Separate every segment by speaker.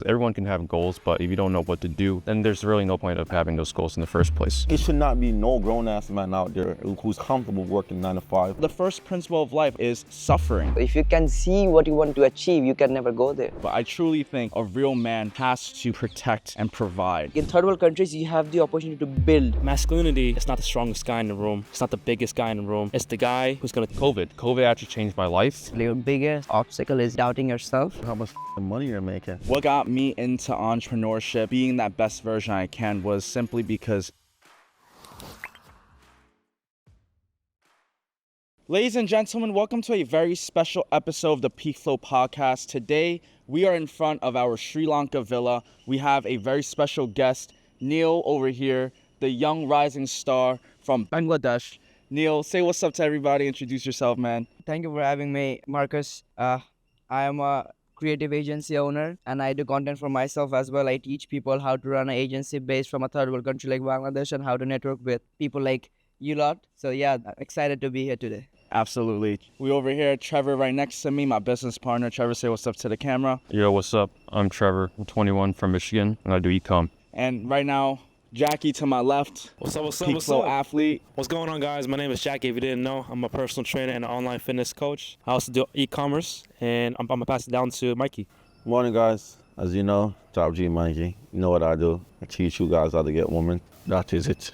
Speaker 1: Everyone can have goals, but if you don't know what to do, then there's really no point of having those goals in the first place.
Speaker 2: It should not be no grown-ass man out there who's comfortable working 9 to 5.
Speaker 3: The first principle of life is suffering.
Speaker 4: If you can see what you want to achieve, you can never go there.
Speaker 3: But I truly think a real man has to protect and provide.
Speaker 4: In third world countries, you have the opportunity to build.
Speaker 5: Masculinity is not the strongest guy in the room. It's not the biggest guy in the room. It's the guy who's gonna...
Speaker 1: COVID actually changed my life.
Speaker 4: Your biggest obstacle is doubting yourself.
Speaker 2: How much money you're making.
Speaker 3: What got me into entrepreneurship, being that best version I can, was simply because... Ladies and gentlemen, welcome to a very special episode of the PeakFlow podcast. Today, we are in front of our Sri Lanka villa. We have a very special guest, Neil over here, the young rising star from Bangladesh. Neil, say what's up to everybody. Introduce yourself, man.
Speaker 4: Thank you for having me, Marcus. I am a creative agency owner and I do content for myself as well. I teach people how to run an agency based from a third world country like Bangladesh and how to network with people like you lot. So yeah, I'm excited to be here today.
Speaker 3: Absolutely. We over here, Trevor right next to me, my business partner. Trevor, say what's up to the camera.
Speaker 1: Yo, what's up? I'm Trevor. I'm 21 from Michigan, and I do e-com.
Speaker 3: And right now, Jackie to my left.
Speaker 5: What's up, what's up, what's
Speaker 3: PeakFlow
Speaker 5: up?
Speaker 3: athlete.
Speaker 5: What's going on, guys? My name is Jackie. If you didn't know, I'm a personal trainer and an online fitness coach. I also do e-commerce, and I'm gonna pass it down to Mikey.
Speaker 2: Morning, guys. As you know, Top G Mikey. You know what I do. I teach you guys how to get women. That is it.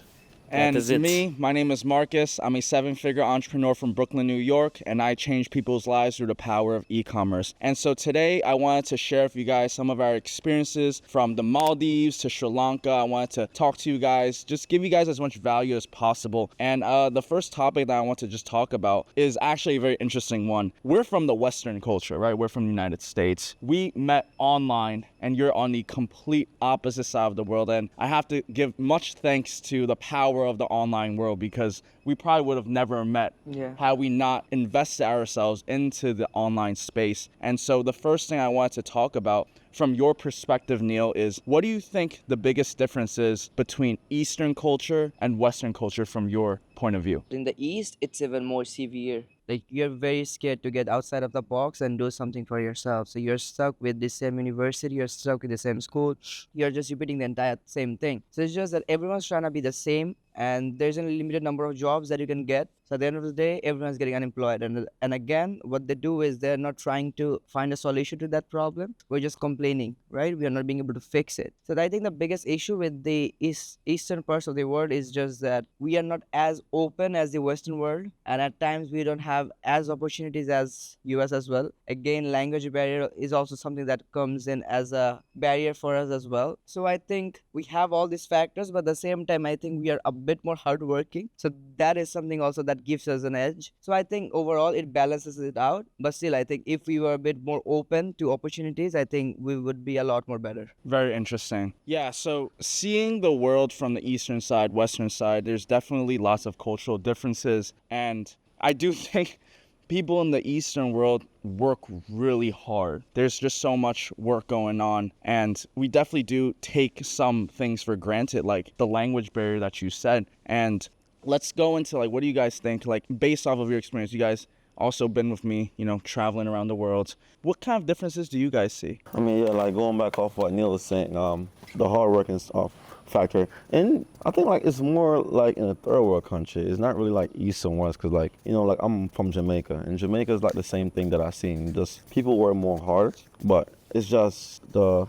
Speaker 3: And
Speaker 5: is it.
Speaker 3: me, my name is Marcus. I'm a 7-figure entrepreneur from Brooklyn, New York, and I change people's lives through the power of e-commerce. And so today I wanted to share with you guys some of our experiences from the Maldives to Sri Lanka. I wanted to talk to you guys, just give you guys as much value as possible. And the first topic that I want to just talk about is actually a very interesting one. We're from the Western culture, right? We're from the United States. We met online, and you're on the complete opposite side of the world. And I have to give much thanks to the power of the online world, because we probably would have never met had we not invested ourselves into the online space. And so the first thing I wanted to talk about from your perspective, Neil, is what do you think the biggest difference is between Eastern culture and Western culture from your point of view?
Speaker 4: In the East, it's even more severe. Like, you're very scared to get outside of the box and do something for yourself. So you're stuck with the same university, you're stuck with the same school, you're just repeating the entire same thing. So it's just that everyone's trying to be the same, and there's a limited number of jobs that you can get. So at the end of the day, everyone's getting unemployed. And again, what they do is they're not trying to find a solution to that problem. We're just complaining, right? We are not being able to fix it. So I think the biggest issue with the Eastern parts of the world is just that we are not as open as the Western world. And at times we don't have as opportunities as US as well. Again, language barrier is also something that comes in as a barrier for us as well. So I think we have all these factors, but at the same time, I think we are a bit more hardworking. So that is something also that gives us an edge. So I think overall it balances it out. But still, I think if we were a bit more open to opportunities, I think we would be a lot more better.
Speaker 3: Very interesting. Yeah, so seeing the world from the Eastern side, Western side, there's definitely lots of cultural differences. And I do think people in the Eastern world work really hard. There's just so much work going on, and we definitely do take some things for granted, like the language barrier that you said. And let's go into, like, what do you guys think, like, based off of your experience? You guys also been with me, you know, traveling around the world. What kind of differences do you guys see?
Speaker 2: I mean, yeah, like going back off what Neil was saying, the hard working stuff factor. And I think like it's more like in a third world country. It's not really like East and West, because like, you know, like I'm from Jamaica, and Jamaica is like the same thing that I've seen. Just people work more hard, but it's just the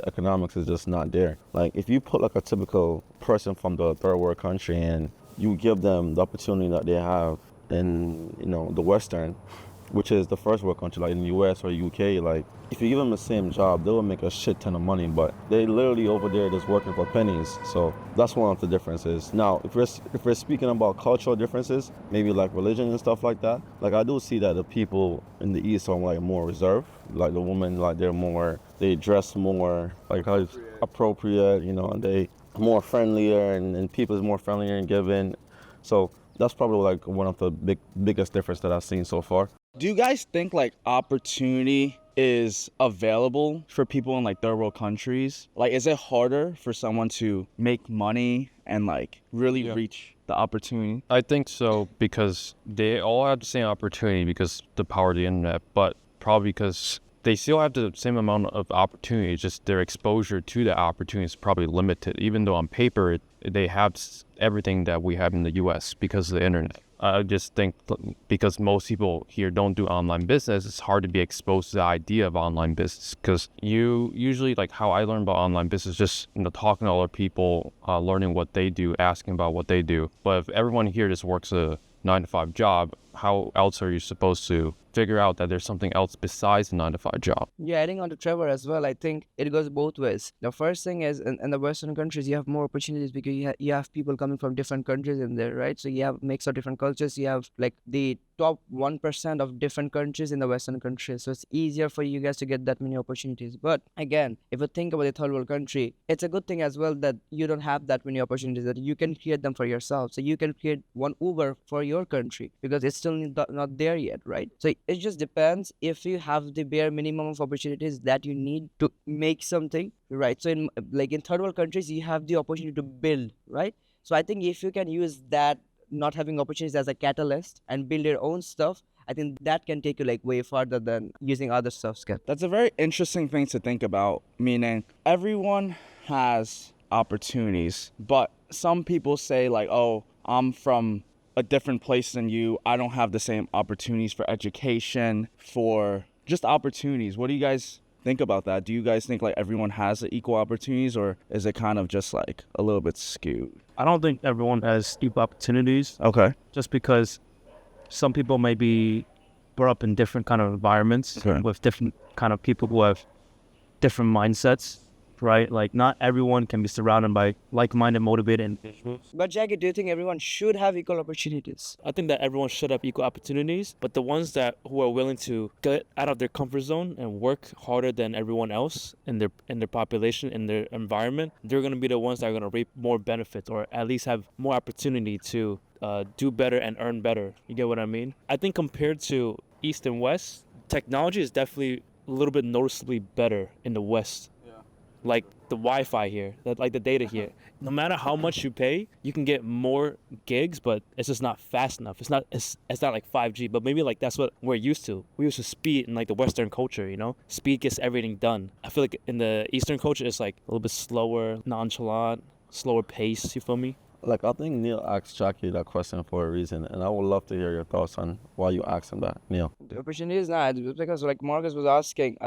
Speaker 2: economics is just not there. Like if you put like a typical person from the third world country and you give them the opportunity that they have in, you know, the Western, which is the first world country, like in the US or UK, like if you give them the same job, they will make a shit ton of money, but they literally over there just working for pennies. So that's one of the differences. Now, if we're speaking about cultural differences, maybe like religion and stuff like that, like I do see that the people in the East are like more reserved, like the women, like they dress more like appropriate, you know, and they more friendlier, and people is more friendlier and giving. So that's probably like one of the biggest difference that I've seen so far.
Speaker 3: Do you guys think like opportunity is available for people in like third world countries? Like, is it harder for someone to make money and like really reach the opportunity?
Speaker 1: I think so, because they all have the same opportunity because the power of the internet, but probably because they still have the same amount of opportunity. It's just their exposure to the opportunity is probably limited, even though on paper they have everything that we have in the US because of the internet. I just think because most people here don't do online business, it's hard to be exposed to the idea of online business, because you usually, like how I learned about online business, just talking to other people, learning what they do, asking about what they do. But if everyone here just works a 9-to-5 job, how else are you supposed to figure out that there's something else besides a 9-to-5 job?
Speaker 4: Yeah, adding on to Trevor as well, I think it goes both ways. The first thing is in the Western countries, you have more opportunities because you have people coming from different countries in there, right? So you have mix of different cultures. You have like the top 1% of different countries in the Western countries. So it's easier for you guys to get that many opportunities. But again, if you think about the third world country, it's a good thing as well that you don't have that many opportunities, that you can create them for yourself. So you can create one Uber for your country because it's still not there yet, right? So it just depends if you have the bare minimum of opportunities that you need to make something, right? So in third world countries, you have the opportunity to build, right? So I think if you can use that not having opportunities as a catalyst and build your own stuff, I think that can take you like way farther than using other stuff's can.
Speaker 3: That's a very interesting thing to think about, meaning everyone has opportunities, but some people say like, oh, I'm from a different place than you. I don't have the same opportunities for education, for just opportunities. What do you guys think about that? Do you guys think like everyone has equal opportunities, or is it kind of just like a little bit skewed?
Speaker 5: I don't think everyone has equal opportunities.
Speaker 3: Okay.
Speaker 5: Just because some people may be brought up in different kind of environments with different kind of people who have different mindsets, right? Like not everyone can be surrounded by like-minded, motivated individuals.
Speaker 4: But Jackie, do you think everyone should have equal opportunities?
Speaker 5: I think that everyone should have equal opportunities, but the ones who are willing to get out of their comfort zone and work harder than everyone else in their population, in their environment, they're going to be the ones that are going to reap more benefits, or at least have more opportunity to do better and earn better. You get what I mean? I think compared to East and West, technology is definitely a little bit noticeably better in the West. Like the Wi-Fi here, like the data here. No matter how much you pay, you can get more gigs, but it's just not fast enough. It's not like 5G, but maybe like that's what we're used to. We're used to speed in like the Western culture, Speed gets everything done. I feel like in the Eastern culture, it's like a little bit slower, nonchalant, slower pace. You feel me?
Speaker 2: Like, I think Neil asked Jackie that question for a reason, and I would love to hear your thoughts on why you asked him that, Neil.
Speaker 4: The opportunity is not because like Marcus was asking,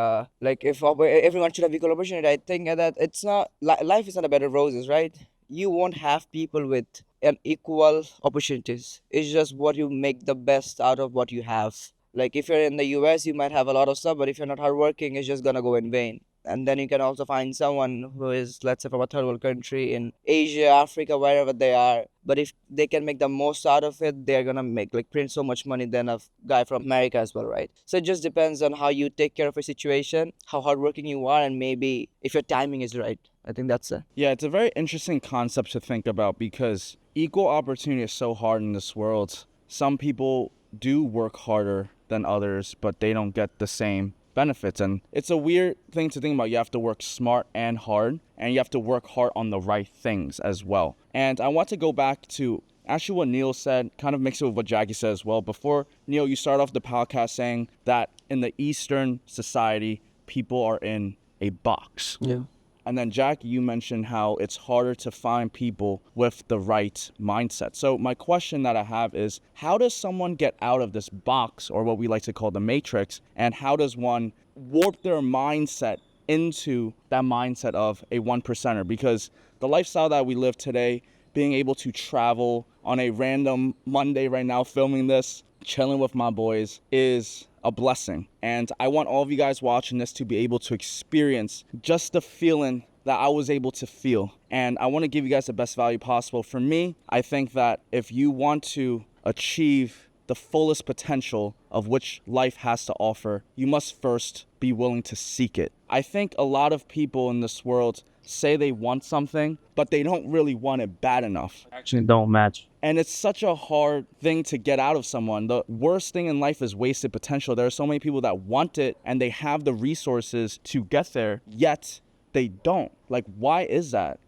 Speaker 4: like if everyone should have equal opportunity. I think that it's not life is not a bed of roses, right? You won't have people with an equal opportunities. It's just what you make the best out of what you have. Like if you're in the US, you might have a lot of stuff, but if you're not hardworking, it's just gonna go in vain. And then you can also find someone who is, let's say, from a third world country in Asia, Africa, wherever they are. But if they can make the most out of it, they're going to print so much money than a guy from America as well, right? So it just depends on how you take care of a situation, how hardworking you are, and maybe if your timing is right. I think that's it.
Speaker 3: Yeah, it's a very interesting concept to think about because equal opportunity is so hard in this world. Some people do work harder than others, but they don't get the same benefits, and it's a weird thing to think about. You have to work smart and hard, and you have to work hard on the right things as well. And I want to go back to actually what Neil said, kind of mix it with what Jackie said as well. Before, Neil, you start off the podcast saying that in the Eastern society, people are in a box.
Speaker 4: Yeah.
Speaker 3: And then Jackie, you mentioned how it's harder to find people with the right mindset. So my question that I have is, how does someone get out of this box, or what we like to call the matrix, and how does one warp their mindset into that mindset of a 1%er? Because the lifestyle that we live today, being able to travel on a random Monday right now, filming this, chilling with my boys, is a blessing. And I want all of you guys watching this to be able to experience just the feeling that I was able to feel. And I want to give you guys the best value possible. For me, I think that if you want to achieve the fullest potential of which life has to offer, you must first be willing to seek it. I think a lot of people in this world say they want something, but they don't really want it bad enough.
Speaker 5: Actually don't match.
Speaker 3: And it's such a hard thing to get out of someone. The worst thing in life is wasted potential. There are so many people that want it and they have the resources to get there, yet they don't. Like, why is that?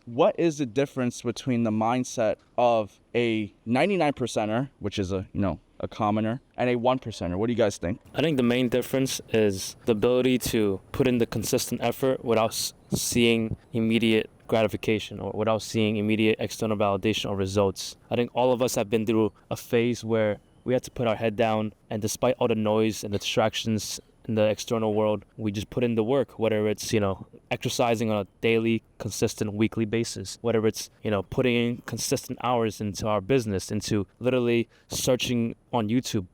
Speaker 3: What is the difference between the mindset of a 99%er, which is a, a commoner, and a 1%er. What do you guys think?
Speaker 5: I think the main difference is the ability to put in the consistent effort without seeing immediate gratification or without seeing immediate external validation or results. I think all of us have been through a phase where we had to put our head down, and despite all the noise and the distractions in the external world, we just put in the work, whether it's, exercising on a daily, consistent, weekly basis, whether it's, putting in consistent hours into our business, into literally searching on YouTube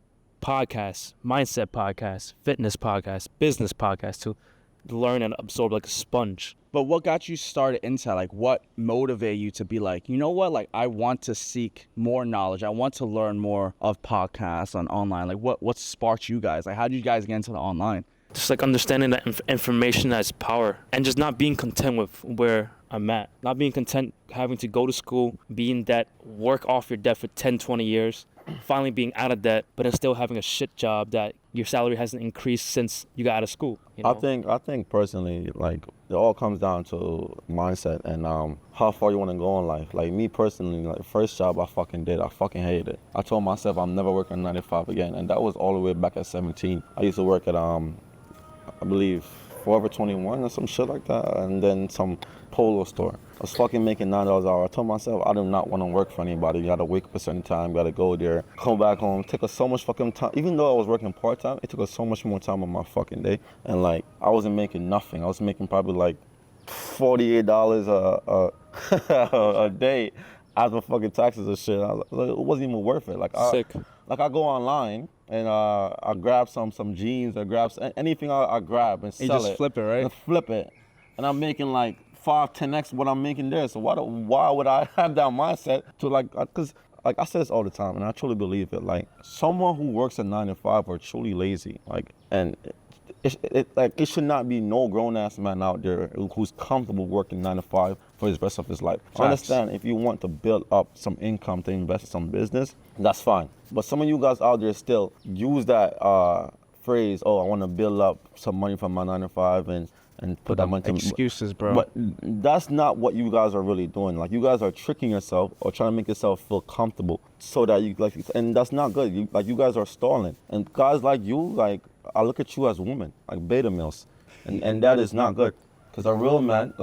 Speaker 5: podcasts, mindset podcasts, fitness podcasts, business podcasts to learn and absorb like a sponge.
Speaker 3: But what got you started into that? Like, what motivated you to be like, you know what? Like, I want to seek more knowledge. I want to learn more of podcasts on online. Like, what sparked you guys? Like, how did you guys get into the online?
Speaker 5: Just like understanding that information as power, and just not being content with where I'm at. Not being content having to go to school, be in debt, work off your debt for 10, 20 years, finally being out of debt, but then still having a shit job that your salary hasn't increased since you got out of school.
Speaker 2: I think personally, like, it all comes down to mindset and how far you want to go in life. Like, me personally, like, the first job I fucking did, I fucking hated it. I told myself I'm never working 9 to 5 again, and that was all the way back at 17. I used to work at I believe Forever 21 or some shit like that, and then some polo store. I was fucking making $9 an hour. I told myself I do not want to work for anybody. You gotta wake up a certain time, gotta go there, come back home. It took us so much fucking time. Even though I was working part-time, it took us so much more time on my fucking day. And like, I wasn't making nothing. I was making probably like $48 a day after fucking taxes and shit. Like, it wasn't even worth it.
Speaker 5: Sick.
Speaker 2: I go online and I grab some jeans, or grab anything I grab and sell it.
Speaker 3: You just flip it, right?
Speaker 2: And flip it. And I'm making like 5-10x what I'm making there. So why would I have that mindset to because like I say this all the time, and I truly believe it. Like, someone who works at 9 to 5 are truly lazy. Like, and it should not be no grown ass man out there who's comfortable working 9 to 5 for the rest of his life. I understand if you want to build up some income to invest in some business, that's fine. But some of you guys out there still use that phrase, "Oh, I want to build up some money from my 9 to 5 and put that money to
Speaker 3: excuses, bro."
Speaker 2: But that's not what you guys are really doing. Like, you guys are tricking yourself or trying to make yourself feel comfortable so that you like, and that's not good. You guys are stalling. And guys like you, like, I look at you as women, like beta males, and that is not good. Because a real man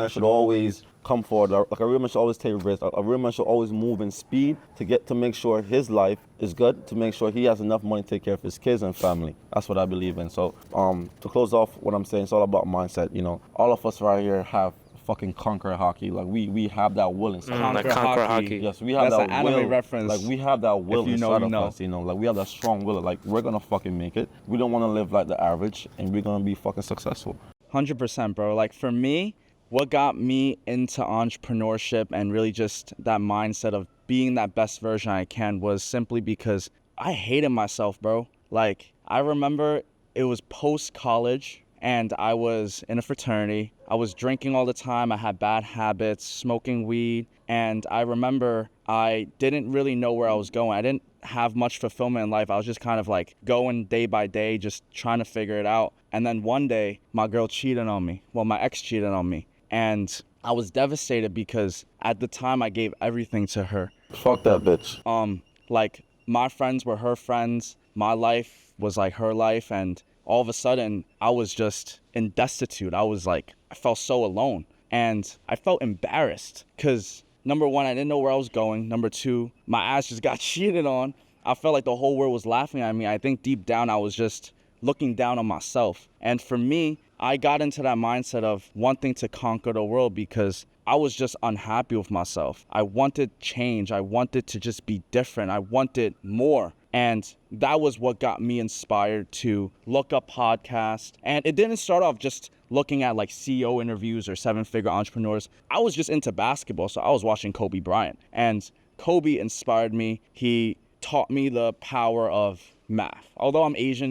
Speaker 2: should always come forward. Like, a real man should always take risks. A real man should always move in speed to make sure his life is good, to make sure he has enough money to take care of his kids and family. That's what I believe in. So to close off what I'm saying, it's all about mindset. All of us right here have fucking conquer hockey. Like, we have that will inside.
Speaker 5: Conquer hockey.
Speaker 2: Yes, we have
Speaker 3: That's
Speaker 2: that
Speaker 3: an
Speaker 2: will.
Speaker 3: anime reference.
Speaker 2: Like, we have that will inside of us. Like, we have that strong will. Like, we're gonna fucking make it. We don't want to live like the average, and we're gonna be fucking successful.
Speaker 3: 100%, bro. Like, for me, what got me into entrepreneurship and really just that mindset of being that best version I can was simply because I hated myself, bro. Like, I remember it was post-college and I was in a fraternity. I was drinking all the time. I had bad habits, smoking weed. And I remember I didn't really know where I was going. I didn't have much fulfillment in life. I was just kind of like going day by day, just trying to figure it out. And then one day, my girl cheated on me. Well, my ex cheated on me. And I was devastated because at the time I gave everything to her.
Speaker 2: Fuck that bitch.
Speaker 3: Like, my friends were her friends. My life was like her life. And all of a sudden, I was just in destitute. I felt so alone. And I felt embarrassed because, number one, I didn't know where I was going. Number two, my ass just got cheated on. I felt like the whole world was laughing at me. I think deep down I was just looking down on myself. And for me, I got into that mindset of wanting to conquer the world because I was just unhappy with myself. I wanted change. I wanted to just be different. I wanted more. And that was what got me inspired to look up podcasts. And it didn't start off just looking at like CEO interviews or 7-figure entrepreneurs. I was just into basketball, so I was watching Kobe Bryant. And Kobe inspired me. He taught me the power of math. Although I'm Asian,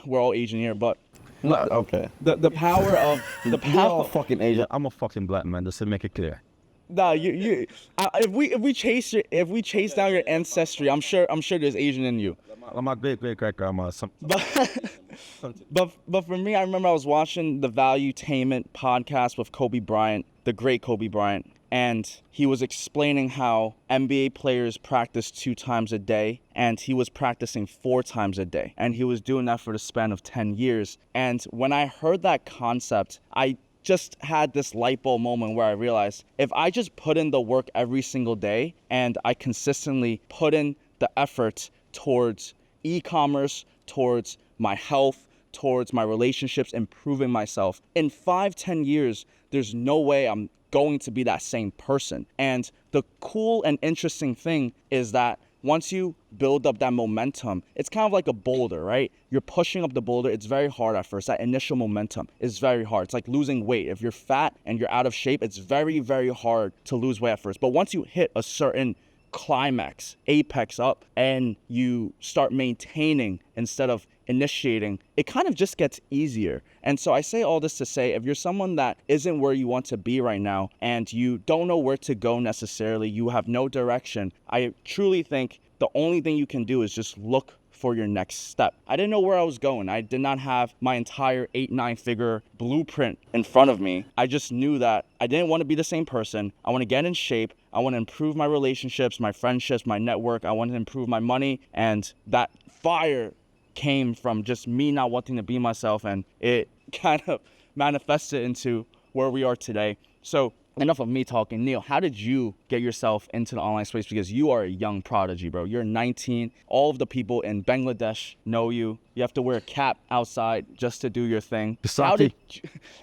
Speaker 3: we're all Asian here, but
Speaker 2: Okay.
Speaker 3: the power of
Speaker 2: You're all fucking Asian. I'm a fucking black man, just to make it clear.
Speaker 3: Nah, if we chase down your ancestry, I'm sure there's Asian in you.
Speaker 2: My great grandma.
Speaker 3: But for me, I remember I was watching the Valuetainment podcast with Kobe Bryant, the great Kobe Bryant, and he was explaining how NBA players practice 2 times a day, and he was practicing 4 times a day, and he was doing that for the span of 10 years. And when I heard that concept, I just had this light bulb moment where I realized if I just put in the work every single day and I consistently put in the effort towards e-commerce, towards my health, towards my relationships, improving myself, in 5-10 years, there's no way I'm going to be that same person. And the cool and interesting thing is that once you build up that momentum, it's kind of like a boulder, right? You're pushing up the boulder. It's very hard at first. That initial momentum is very hard. It's like losing weight. If you're fat and you're out of shape, it's very, very hard to lose weight at first. But once you hit a certain climax, apex up, and you start maintaining instead of initiating, it kind of just gets easier. And so I say all this to say, if you're someone that isn't where you want to be right now and you don't know where to go necessarily, you have no direction, I truly think the only thing you can do is just look for your next step. I didn't know where I was going. I did not have my entire 8-9 figure blueprint in front of me. I just knew that I didn't want to be the same person. I want to get in shape. I want to improve my relationships, my friendships, my network. I want to improve my money. And that fire came from just me not wanting to be myself, and it kind of manifested into where we are today. So enough of me talking. Neil, how did you get yourself into the online space? Because you are a young prodigy, bro. You're 19. All of the people in Bangladesh know you. You have to wear a cap outside just to do your thing.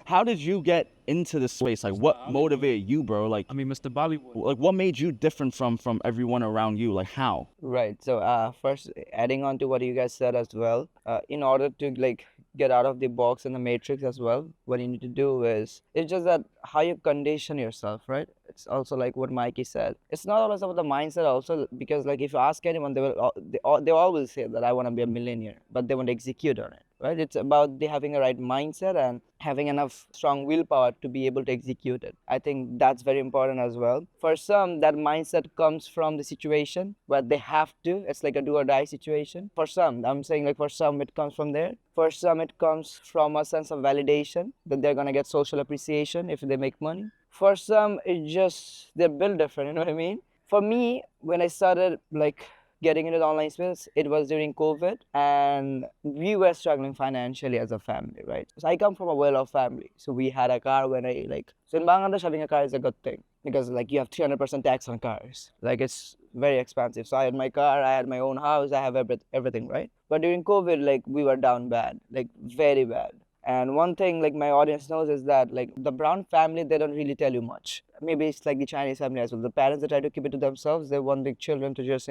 Speaker 3: How did you get into this space? Like, what motivated you, bro? Like,
Speaker 1: I mean, Mr. Bollywood.
Speaker 3: like, what made you different from everyone around you? Like, how?
Speaker 4: Right. So first, adding on to what you guys said as well, in order to like get out of the box and the matrix as well, what you need to do is, it's just that how you condition yourself, right? It's also like what Mikey said. It's not always about the mindset also, because like if you ask anyone, they always say that I want to be a millionaire, but they won't execute on it, right? It's about the having a right mindset and having enough strong willpower to be able to execute it. I think that's very important as well. For some, that mindset comes from the situation where they have to. It's like a do or die situation. For some, I'm saying like for some, it comes from there. For some, it comes from a sense of validation that they're gonna get social appreciation if they make money. For some, it's just they're built different, you know what I mean? For me, when I started like getting into the online space, it was during COVID, and we were struggling financially as a family, right? So I come from a well-off family. So we had a car when I like, so in Bangladesh, having a car is a good thing because like you have 300% tax on cars. Like it's very expensive. So I had my car, I had my own house, I have everything, right? But during COVID, like we were down bad, like very bad. And one thing like my audience knows is that like the brown family, they don't really tell you much. Maybe it's like the Chinese family as well. The parents, they try to keep it to themselves. They want the children to just,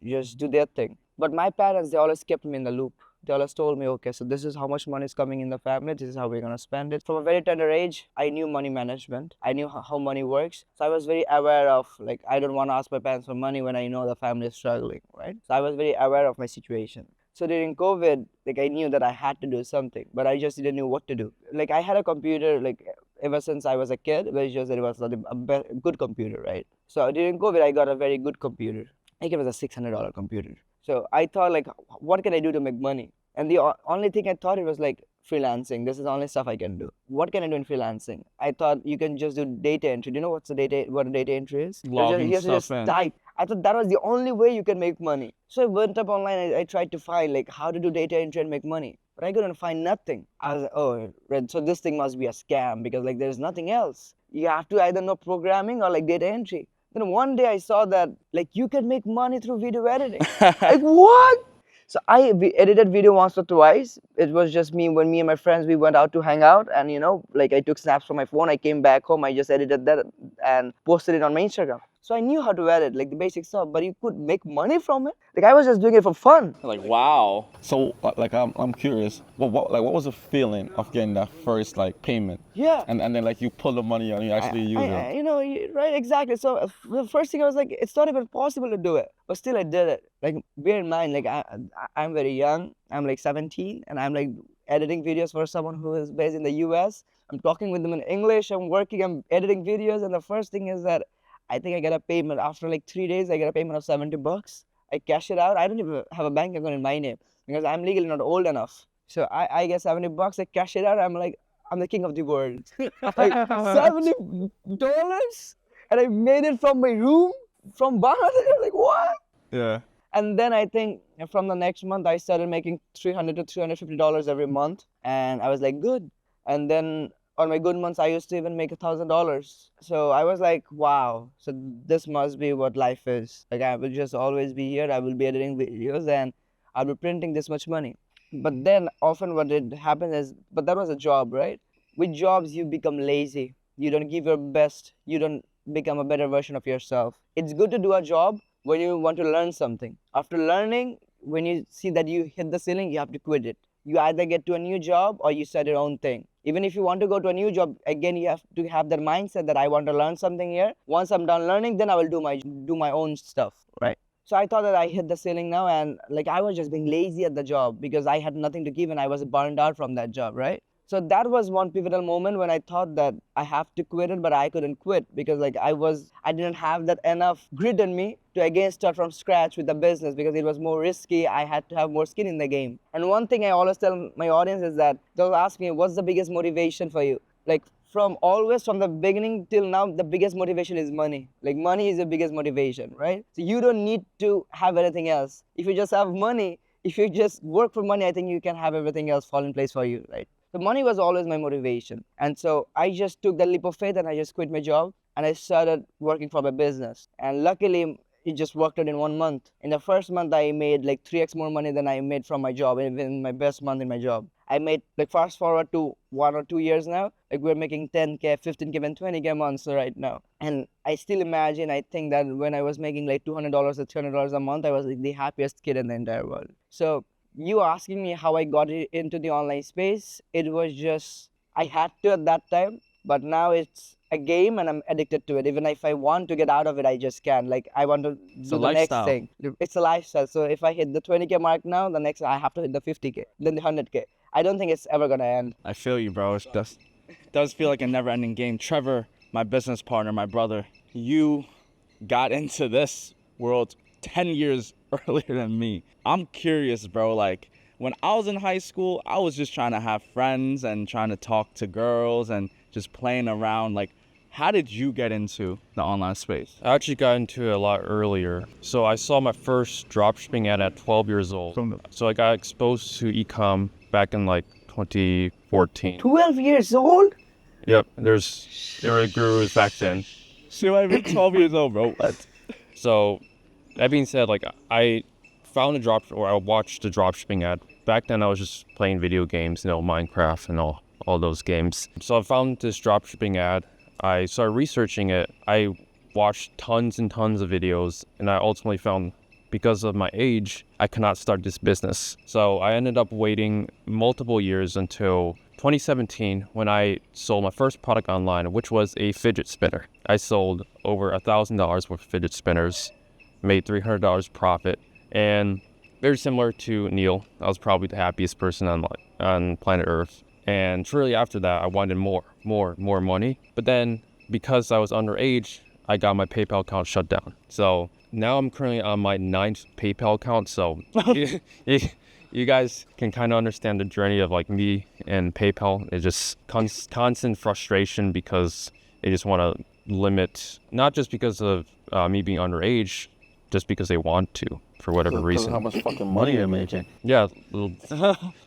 Speaker 4: just do their thing. But my parents, they always kept me in the loop. They always told me, okay, so this is how much money is coming in the family. This is how we're going to spend it. From a very tender age, I knew money management. I knew how money works. So I was very aware of like, I don't want to ask my parents for money when I know the family is struggling, right? So I was very aware of my situation. So during COVID, like I knew that I had to do something, but I just didn't know what to do. Like I had a computer like ever since I was a kid, but it's just that it was not a good computer, right? So during COVID, I got a very good computer. Like it was a $600 computer. So I thought like, what can I do to make money? And the only thing I thought it was like freelancing. This is the only stuff I can do. What can I do in freelancing? I thought you can just do data entry. Do you know what a data entry is?
Speaker 3: Logging
Speaker 4: you just
Speaker 3: stuff in.
Speaker 4: type. I thought that was the only way you can make money. So I went up online. I tried to find like how to do data entry and make money, but I couldn't find nothing. I was like, oh, Red, so this thing must be a scam because like there's nothing else. You have to either know programming or like data entry. Then one day I saw that like you can make money through video editing. Like what? So I edited video once or twice. It was just when me and my friends, we went out to hang out, and like I took snaps from my phone. I came back home. I just edited that and posted it on my Instagram. So I knew how to edit, like the basic stuff, but you could make money from it. Like I was just doing it for fun.
Speaker 3: Like, wow.
Speaker 2: So like I'm curious, what was the feeling of getting that first like payment?
Speaker 4: Yeah.
Speaker 2: And then like you pull the money and you actually use it.
Speaker 4: Right, exactly. So the first thing I was like, it's not even possible to do it, but still I did it. Like bear in mind, like I'm very young. I'm like 17, and I'm like editing videos for someone who is based in the US. I'm talking with them in English. I'm editing videos, and the first thing is that I think I get a payment after like 3 days. I get a payment of $70. I cash it out. I don't even have a bank account in my name because I'm legally not old enough. So I get $70. I cash it out. I'm like, I'm the king of the world. Like $70, and I made it from my room from Bangladesh. I'm like, what?
Speaker 3: Yeah.
Speaker 4: And then I think from the next month, I started making $300 to $350 every month. And I was like, good. And then on my good months, I used to even make $1,000. So I was like, wow. So this must be what life is. Like, I will just always be here. I will be editing videos and I'll be printing this much money. But then often what did happen is, but that was a job, right? With jobs, you become lazy. You don't give your best. You don't become a better version of yourself. It's good to do a job when you want to learn something. After learning, when you see that you hit the ceiling, you have to quit it. You either get to a new job or you start your own thing. Even if you want to go to a new job, again, you have to have that mindset that I want to learn something here. Once I'm done learning, then I will do my own stuff, right? So I thought that I hit the ceiling now, and like I was just being lazy at the job because I had nothing to give and I was burned out from that job, right? So that was one pivotal moment when I thought that I have to quit it, but I couldn't quit because like I didn't have that enough grit in me to again start from scratch with the business because it was more risky. I had to have more skin in the game. And one thing I always tell my audience is that they'll ask me, what's the biggest motivation for you? Like from the beginning till now, the biggest motivation is money. Like money is the biggest motivation, right? So you don't need to have anything else. If you just have money, if you just work for money, I think you can have everything else fall in place for you, right? So money was always my motivation. And so I just took the leap of faith and I just quit my job and I started working for my business. And luckily, it just worked out in 1 month. In the first month, I made like 3x more money than I made from my job, even in my best month in my job. I made, like fast forward to 1 or 2 years now, like we're making 10K, 15K, and 20K months right now. And I still imagine, I think that when I was making like $200 or $300 a month, I was like the happiest kid in the entire world. So you asking me how I got into the online space, it was just, I had to at that time, but now it's a game and I'm addicted to it. Even if I want to get out of it, I just can. Like I want to do the next thing. It's a lifestyle. So if I hit the 20K mark now, the next I have to hit the 50K, then the 100K. I don't think it's ever gonna end.
Speaker 3: I feel you, bro. It does feel like a never-ending game. Trevor, my business partner, my brother, you got into this world 10 years earlier than me. I'm curious, bro. Like when I was in high school, I was just trying to have friends and trying to talk to girls and just playing around. Like, how did you get into the online space?
Speaker 1: I actually got into it a lot earlier. So I saw my first dropshipping ad at 12 years old. So I got exposed to e-com back in like 2014.
Speaker 4: 12 years old?
Speaker 1: Yep, there were gurus back then.
Speaker 3: So I've been 12 years old, bro. What?
Speaker 1: So that being said, like I found I watched the dropshipping ad. Back then I was just playing video games, Minecraft and all those games. So I found this dropshipping ad. I started researching it. I watched tons and tons of videos, and I ultimately found, because of my age, I cannot start this business. So I ended up waiting multiple years until 2017 when I sold my first product online, which was a fidget spinner. I sold over $1,000 worth of fidget spinners, made $300 profit, and very similar to Neil, I was probably the happiest person on planet Earth. And shortly after that, I wanted more money. But then, because I was underage, I got my PayPal account shut down. So now I'm currently on my 9th PayPal account. So you guys can kind of understand the journey of like me and PayPal. It's just constant frustration because they just want to limit, not just because of me being underage, just because they want to, for whatever reason.
Speaker 2: How much fucking money you're making?
Speaker 1: Yeah,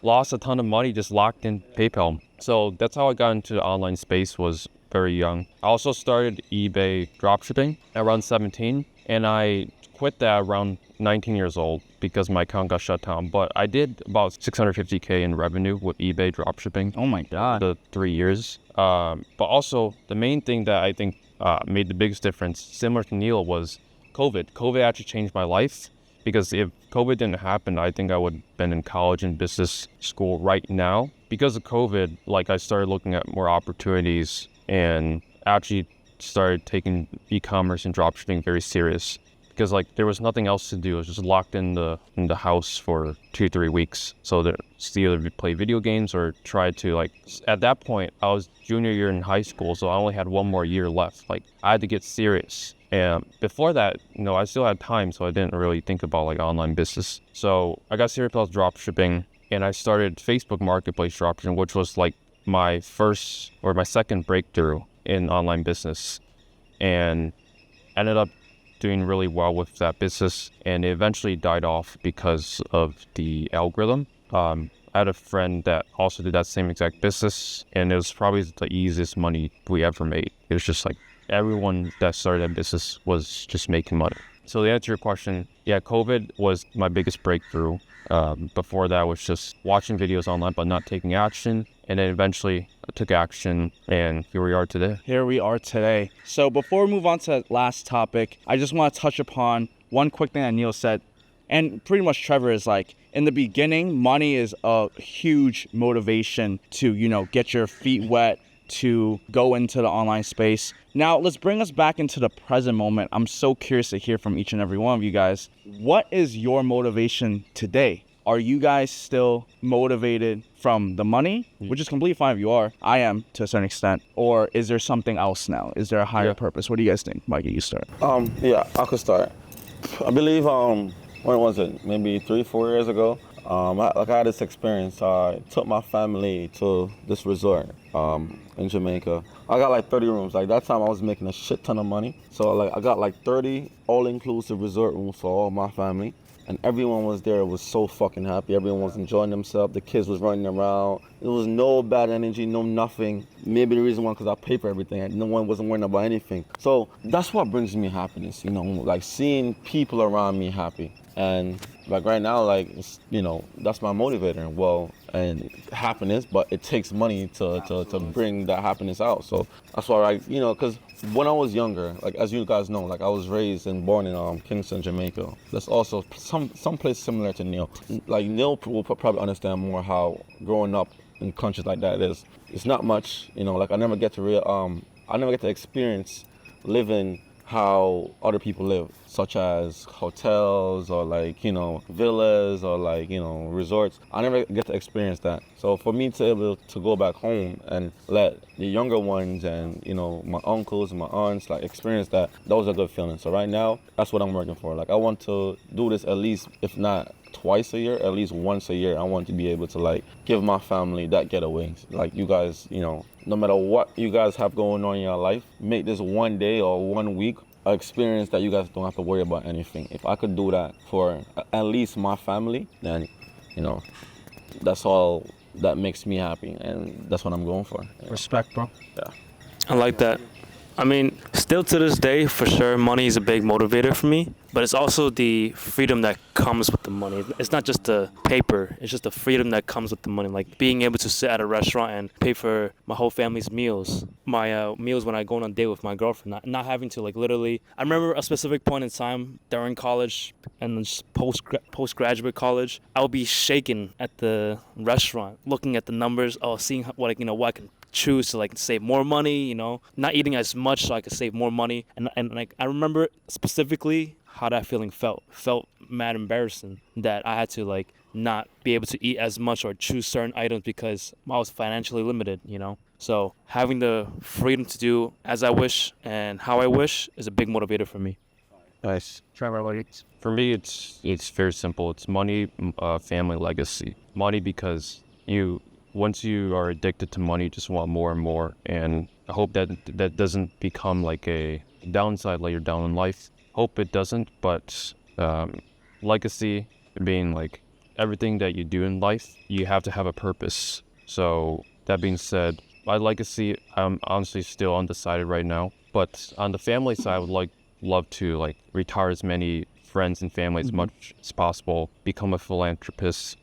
Speaker 1: lost a ton of money just locked in PayPal. So that's how I got into the online space, was very young. I also started eBay dropshipping around 17, and I quit that around 19 years old because my account got shut down. But I did about $650K in revenue with eBay dropshipping.
Speaker 3: Oh my God.
Speaker 1: The 3 years. But also the main thing that I think made the biggest difference, similar to Neil, was COVID. COVID actually changed my life, because if COVID didn't happen, I think I would have been in college and business school right now. Because of COVID, like I started looking at more opportunities and actually started taking e-commerce and dropshipping very serious. because like there was nothing else to do. I was just locked in the house for 2-3 weeks. So that either play video games or try to like, at that point I was junior year in high school, so I only had 1 more year left. Like I had to get serious. And before that, I still had time, so I didn't really think about like online business. So I got serious about drop shipping, and I started Facebook Marketplace dropshipping, which was like my first or my second breakthrough in online business, and ended up doing really well with that business. And it eventually died off because of the algorithm. I had a friend that also did that same exact business, and it was probably the easiest money we ever made. It was just like everyone that started that business was just making money. So to answer your question, yeah, COVID was my biggest breakthrough. Before that was just watching videos online but not taking action. And then eventually I took action, and here we are today.
Speaker 3: Here we are today. So before we move on to the last topic, I just want to touch upon one quick thing that Neil said. And pretty much Trevor is like, in the beginning, money is a huge motivation to, get your feet wet, to go into the online space. Now, let's bring us back into the present moment. I'm so curious to hear from each and every one of you guys. What is your motivation today? Are you guys still motivated from the money, which is completely fine if you are? I am to a certain extent. Or is there something else now? Is there a higher purpose? What do you guys think? Mikey, you start.
Speaker 2: Yeah, I could start. I believe, when was it? Maybe 3-4 years ago. I had this experience. I took my family to this resort in Jamaica. I got like 30 rooms. Like that time I was making a shit ton of money. So like I got like 30 all-inclusive resort rooms for all my family. And everyone was there, was so fucking happy. Everyone was enjoying themselves. The kids was running around. There was no bad energy, no nothing. Maybe the reason why, because I pay for everything. And no one wasn't worrying about anything. So that's what brings me happiness, like seeing people around me happy. And like right now, like, that's my motivator. Well, and happiness, but it takes money to bring that happiness out. So that's why because when I was younger, like as you guys know, like I was raised and born in Kingston, Jamaica. That's also some place similar to Neil. Like Neil will probably understand more how growing up in countries like that is. It's not much, like I never get to experience living how other people live, such as hotels or like, villas or like, resorts. I never get to experience that. So for me to be able to go back home and let the younger ones and, my uncles and my aunts like experience that was a good feeling. So right now, that's what I'm working for. Like I want to do this at least, if not twice a year, at least once a year. I want to be able to like give my family that getaway. Like you guys, no matter what you guys have going on in your life, make this one day or 1 week an experience that you guys don't have to worry about anything. If I could do that for at least my family, then, that's all that makes me happy, and that's what I'm going for.
Speaker 3: Respect, bro.
Speaker 2: Yeah.
Speaker 5: I like that. I mean, still to this day, for sure, money is a big motivator for me, but it's also the freedom that comes with the money. It's not just the paper, it's just the freedom that comes with the money. Like being able to sit at a restaurant and pay for my whole family's meals, my meals when I go on a date with my girlfriend, not having to like literally. I remember a specific point in time during college and just postgraduate college, I would be shaken at the restaurant, looking at the numbers, seeing what I can choose to like save more money, not eating as much so I could save more money. And like I remember specifically how that feeling felt mad embarrassing that I had to like not be able to eat as much or choose certain items because I was financially limited, So having the freedom to do as I wish and how I wish is a big motivator for me.
Speaker 1: Nice.
Speaker 3: Trevor, what do you?
Speaker 1: For me, it's very simple. It's money, family, legacy. Money because once you are addicted to money, you just want more and more. And I hope that doesn't become like a downside later down in life. Hope it doesn't, but legacy being like everything that you do in life, you have to have a purpose. So that being said, my legacy, I'm honestly still undecided right now. But on the family side, I would love to like retire as many friends and family as much as possible, become a philanthropist,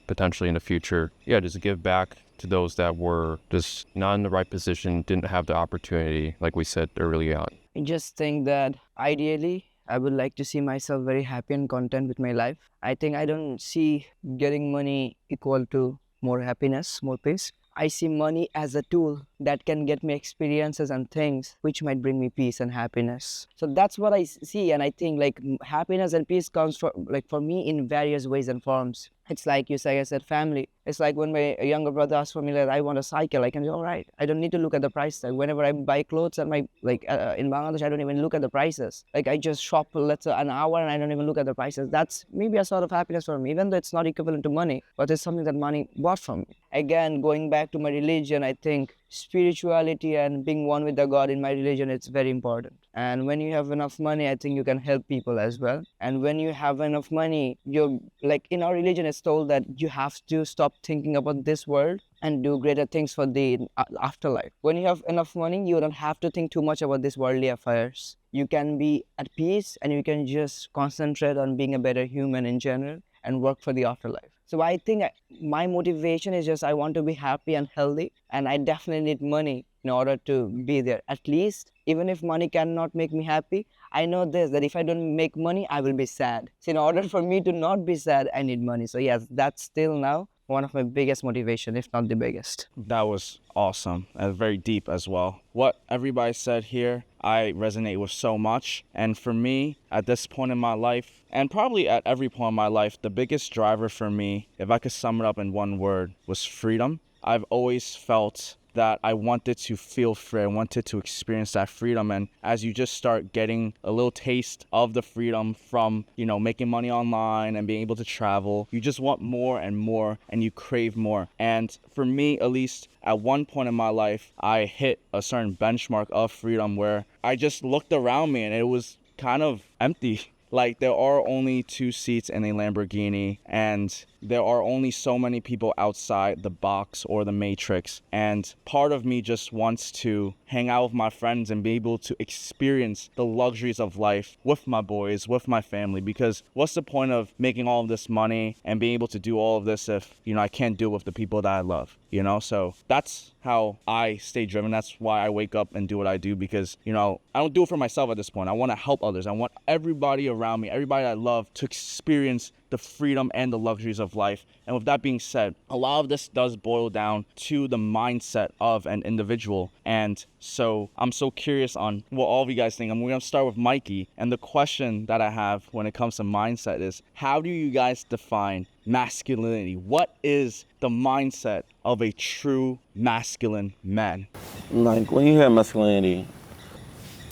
Speaker 1: potentially in the future. Yeah, just give back to those that were just not in the right position, didn't have the opportunity, like we said early on.
Speaker 4: I just think that ideally, I would like to see myself very happy and content with my life. I think I don't see getting money equal to more happiness, more peace. I see money as a tool that can get me experiences and things which might bring me peace and happiness. So that's what I see, and I think like happiness and peace comes for me in various ways and forms. It's like you say, I said family. It's like when my younger brother asks for me like I want a cycle, I can say all right. I don't need to look at the price tag. Whenever I buy clothes at my in Bangladesh, I don't even look at the prices. Like I just shop let's say an hour and I don't even look at the prices. That's maybe a sort of happiness for me, even though it's not equivalent to money, but it's something that money bought from me. Again, going back to my religion, I think spirituality and being one with the God in my religion, it's very important. And when you have enough money, I think you can help people as well. And when you have enough money, you're like in our religion, it's told that you have to stop thinking about this world and do greater things for the afterlife. When you have enough money, you don't have to think too much about these worldly affairs. You can be at peace and you can just concentrate on being a better human in general and work for the afterlife. So I think my motivation is just I want to be happy and healthy, and I definitely need money in order to be there. At least, even if money cannot make me happy, I know this, that if I don't make money, I will be sad. So in order for me to not be sad, I need money. So yes, that's still now one of my biggest motivation, if not the biggest.
Speaker 3: That was awesome and very deep as well. What everybody said here, I resonate with so much. And for me, at this point in my life, and probably at every point in my life, the biggest driver for me, if I could sum it up in one word, was freedom. I've always felt that I wanted to feel free. I wanted to experience that freedom. And as you just start getting a little taste of the freedom from, making money online and being able to travel, you just want more and more and you crave more. And for me, at least at one point in my life, I hit a certain benchmark of freedom where I just looked around me and it was kind of empty. Like there are only 2 seats in a Lamborghini and there are only so many people outside the box or the matrix. And part of me just wants to hang out with my friends and be able to experience the luxuries of life with my boys, with my family. Because what's the point of making all of this money and being able to do all of this if, I can't do it with the people that I love, So that's how I stay driven. That's why I wake up and do what I do because, I don't do it for myself at this point. I want to help others. I want everybody around me, everybody I love to experience the freedom and the luxuries of life. And with that being said, a lot of this does boil down to the mindset of an individual. And so I'm so curious on what all of you guys think. And we're going to start with Mikey. And the question that I have when it comes to mindset is, how do you guys define masculinity? What is the mindset of a true masculine man?
Speaker 2: Like when you hear masculinity,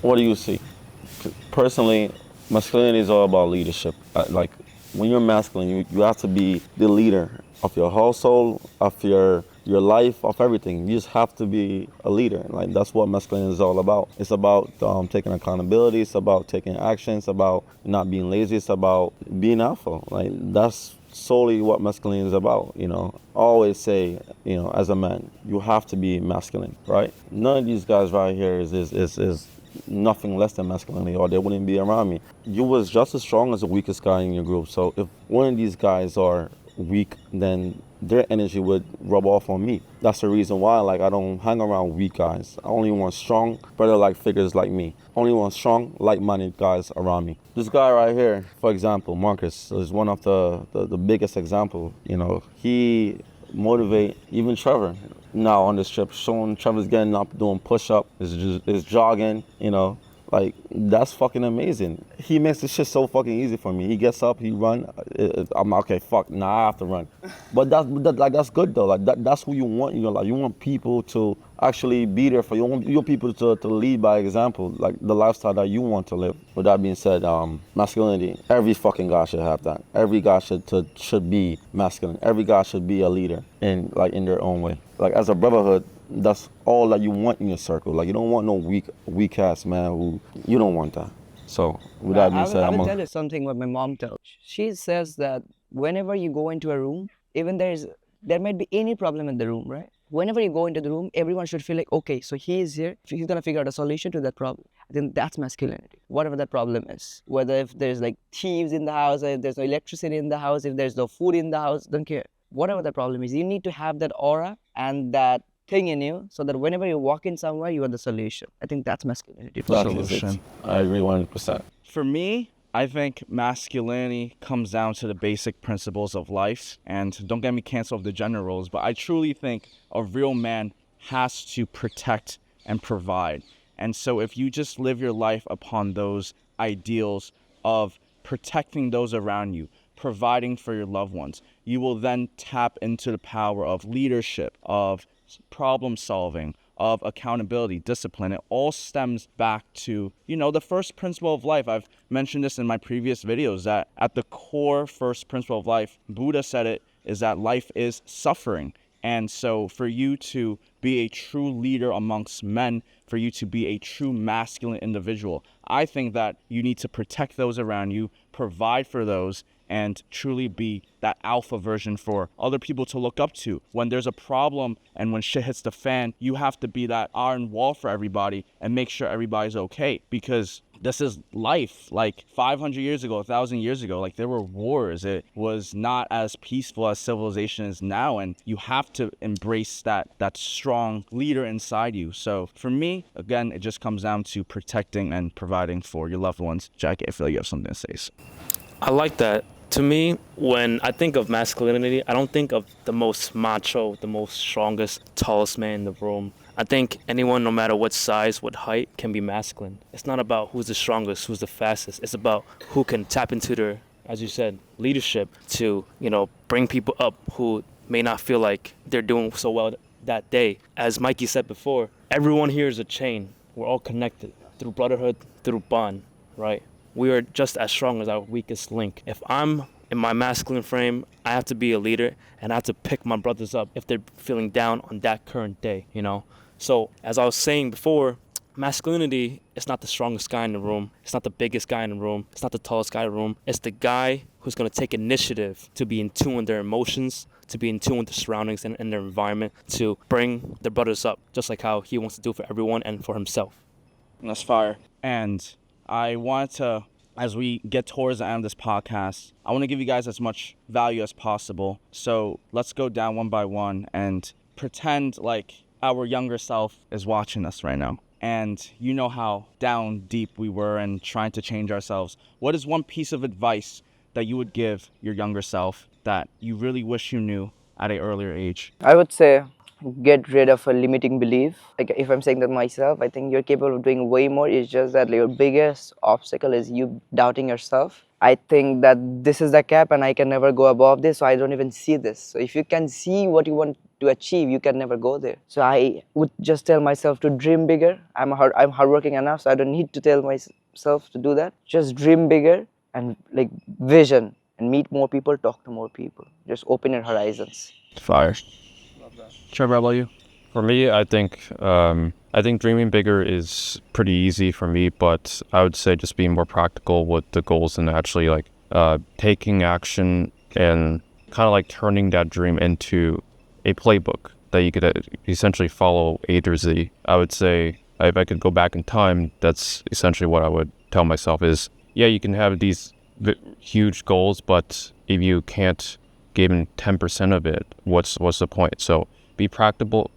Speaker 2: what do you see? Personally, masculinity is all about leadership. Like when you're masculine, you have to be the leader of your household, of your life, of everything. You just have to be a leader. Like that's what masculinity is all about. It's about taking accountability. It's about taking action. It's about not being lazy. It's about being alpha. Like that's solely what masculinity is about. I always say, as a man, you have to be masculine, right? None of these guys right here is nothing less than masculinity, or they wouldn't be around me. You was just as strong as the weakest guy in your group. So if one of these guys are weak, then their energy would rub off on me. That's the reason why I don't hang around weak guys. I only want strong, brother-like figures like me. Only want strong, like-minded guys around me. This guy right here, for example, Marcus, is one of the biggest example. He motivate even Trevor. Now on this trip, showing Trevor's getting up, doing push-up, is jogging, like that's fucking amazing. He makes this shit so fucking easy for me. He gets up, he run. I'm okay. Fuck, nah, I have to run. But that's good though. Like that's who you want in your life. You want people to actually be there for you. You want people to lead by example, like the lifestyle that you want to live. With that being said, masculinity. Every fucking guy should have that. Every guy should be masculine. Every guy should be a leader in their own way. Like as a brotherhood, that's all that you want in your circle. Like you don't want no weak ass man who you don't want that. So with that being said,
Speaker 4: I will tell you something what my mom tells. She says that whenever you go into a room, even there might be any problem in the room, right? Whenever you go into the room, everyone should feel like, okay, so he is here, he's gonna figure out a solution to that problem. I think that's masculinity, whatever that problem is. Whether if there's like thieves in the house, if there's no electricity in the house, if there's no food in the house, don't care. Whatever the problem is, you need to have that aura and that thing in you so that whenever you walk in somewhere, you are the solution. I think that's masculinity.
Speaker 2: Solution. I agree 100%.
Speaker 3: For me, I think masculinity comes down to the basic principles of life. And don't get me canceled of the gender roles, but I truly think a real man has to protect and provide. And so if you just live your life upon those ideals of protecting those around you, providing for your loved ones, you will then tap into the power of leadership, of problem solving, of accountability, discipline. It all stems back to, the first principle of life. I've mentioned this in my previous videos, that at the core first principle of life, Buddha said it, is that life is suffering. And so for you to be a true leader amongst men, for you to be a true masculine individual, I think that you need to protect those around you, provide for those, and truly be that alpha version for other people to look up to. When there's a problem and when shit hits the fan, you have to be that iron wall for everybody and make sure everybody's okay, because this is life. Like 500 years ago, 1,000 years ago, like there were wars. It was not as peaceful as civilization is now, and you have to embrace that strong leader inside you. So for me, again, it just comes down to protecting and providing for your loved ones. Jack, I feel like you have something to say.
Speaker 5: I like that. To me, when I think of masculinity, I don't think of the most macho, the most strongest, tallest man in the room. I think anyone, no matter what size, what height, can be masculine. It's not about who's the strongest, who's the fastest. It's about who can tap into their, as you said, leadership to, bring people up who may not feel like they're doing so well that day. As Mikey said before, everyone here is a chain. We're all connected through brotherhood, through bond, right? We are just as strong as our weakest link. If I'm in my masculine frame, I have to be a leader and I have to pick my brothers up if they're feeling down on that current day, So as I was saying before, masculinity is not the strongest guy in the room. It's not the biggest guy in the room. It's not the tallest guy in the room. It's the guy who's going to take initiative to be in tune with their emotions, to be in tune with the surroundings and their environment, to bring their brothers up, just like how he wants to do for everyone and for himself.
Speaker 3: That's fire. And I want to, as we get towards the end of this podcast, I want to give you guys as much value as possible. So let's go down one by one and pretend like our younger self is watching us right now. And you know how down deep we were and trying to change ourselves. What is one piece of advice that you would give your younger self that you really wish you knew at an earlier age?
Speaker 4: I would say get rid of a limiting belief. Like if I'm saying that myself, I think you're capable of doing way more. It's just that your biggest obstacle is you doubting yourself. I think that this is the cap and I can never go above this, so I don't even see this. So if you can see what you want to achieve, you can never go there. So I would just tell myself to dream bigger. I'm hardworking enough, so I don't need to tell myself to do that. Just dream bigger and like vision and meet more people, talk to more people. Just open your horizons.
Speaker 1: Fire. Trevor, how about you? For me, I think dreaming bigger is pretty easy for me, but I would say just being more practical with the goals and actually taking action and kind of like turning that dream into a playbook that you could essentially follow A to Z. I would say if I could go back in time, that's essentially what I would tell myself is, yeah, you can have these huge goals, but if you can't give in 10% of it, what's the point? So be practical,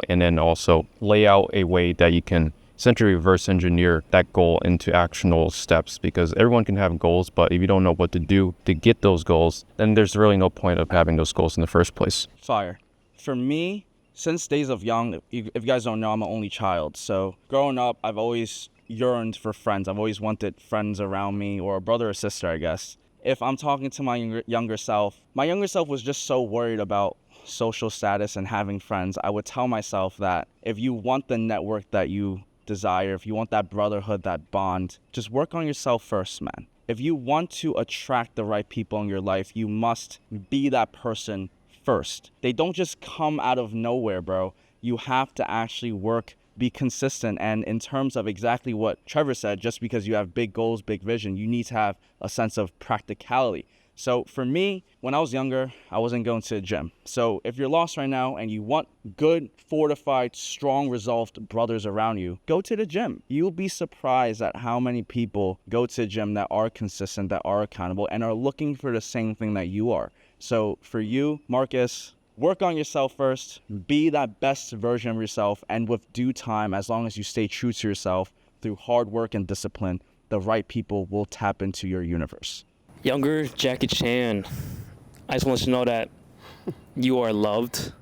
Speaker 1: and then also lay out a way that you can essentially reverse engineer that goal into actionable steps, because everyone can have goals, but if you don't know what to do to get those goals, then there's really no point of having those goals in the first place.
Speaker 3: Fire. For me, since days of young, if you guys don't know, I'm an only child. So growing up, I've always yearned for friends. I've always wanted friends around me, or a brother or sister, I guess. If I'm talking to my younger self was just so worried about social status and having friends. I would tell myself that if you want the network that you desire, if you want that brotherhood, that bond, just work on yourself first, man. If you want to attract the right people in your life, you must be that person first. They don't just come out of nowhere, bro. You have to actually work, be consistent. And in terms of exactly what Trevor said, just because you have big goals, big vision, you need to have a sense of practicality. So for me, when I was younger, I wasn't going to the gym. So if you're lost right now and you want good, fortified, strong, resolved brothers around you, go to the gym. You'll be surprised at how many people go to the gym that are consistent, that are accountable, and are looking for the same thing that you are. So for you, Marcus, work on yourself first, be that best version of yourself, and with due time, as long as you stay true to yourself through hard work and discipline, the right people will tap into your universe?
Speaker 5: Younger Jackie Chan, I just want you to know that you are loved,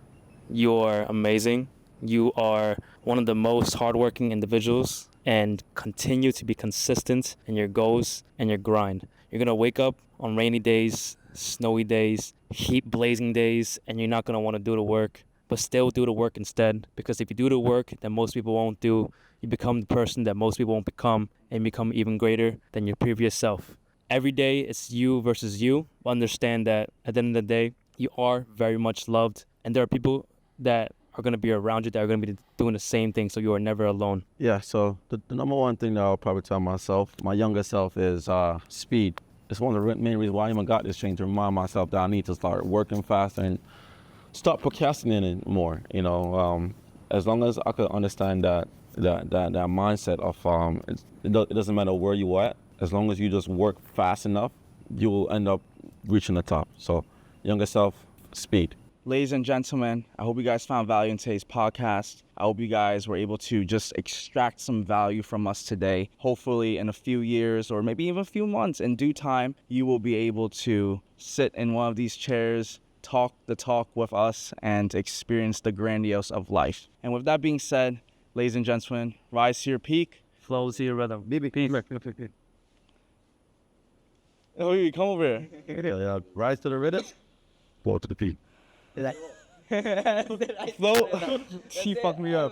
Speaker 5: you are amazing, you are one of the most hardworking individuals, and continue to be consistent in your goals and your grind. You're gonna wake up on rainy days, snowy days, heat blazing days, and you're not gonna want to do the work, but still do the work instead. Because if you do the work that most people won't do, you become the person that most people won't become, and become even greater than your previous self. Every day it's you versus you. Understand that at the end of the day, you are very much loved, and there are people that are going to be around you that are going to be doing the same thing, so you are never alone.
Speaker 2: Yeah, so the number one thing that I'll probably tell myself, my younger self, is speed. It's one of the main reasons why I even got this change, to remind myself that I need to start working faster and stop procrastinating more. As long as I could understand that mindset of it doesn't matter where you are at, as long as you just work fast enough, you will end up reaching the top. So, younger self, speed.
Speaker 3: Ladies and gentlemen, I hope you guys found value in today's podcast. I hope you guys were able to just extract some value from us today. Hopefully in a few years, or maybe even a few months, in due time, you will be able to sit in one of these chairs, talk the talk with us, and experience the grandiose of life. And with that being said, ladies and gentlemen, rise to your peak.
Speaker 4: Flow to your rhythm.
Speaker 1: Peace.
Speaker 3: Oh, you come over here.
Speaker 2: Yeah, rise to the rhythm, fall to the peak.
Speaker 3: Flow. She fucked me up.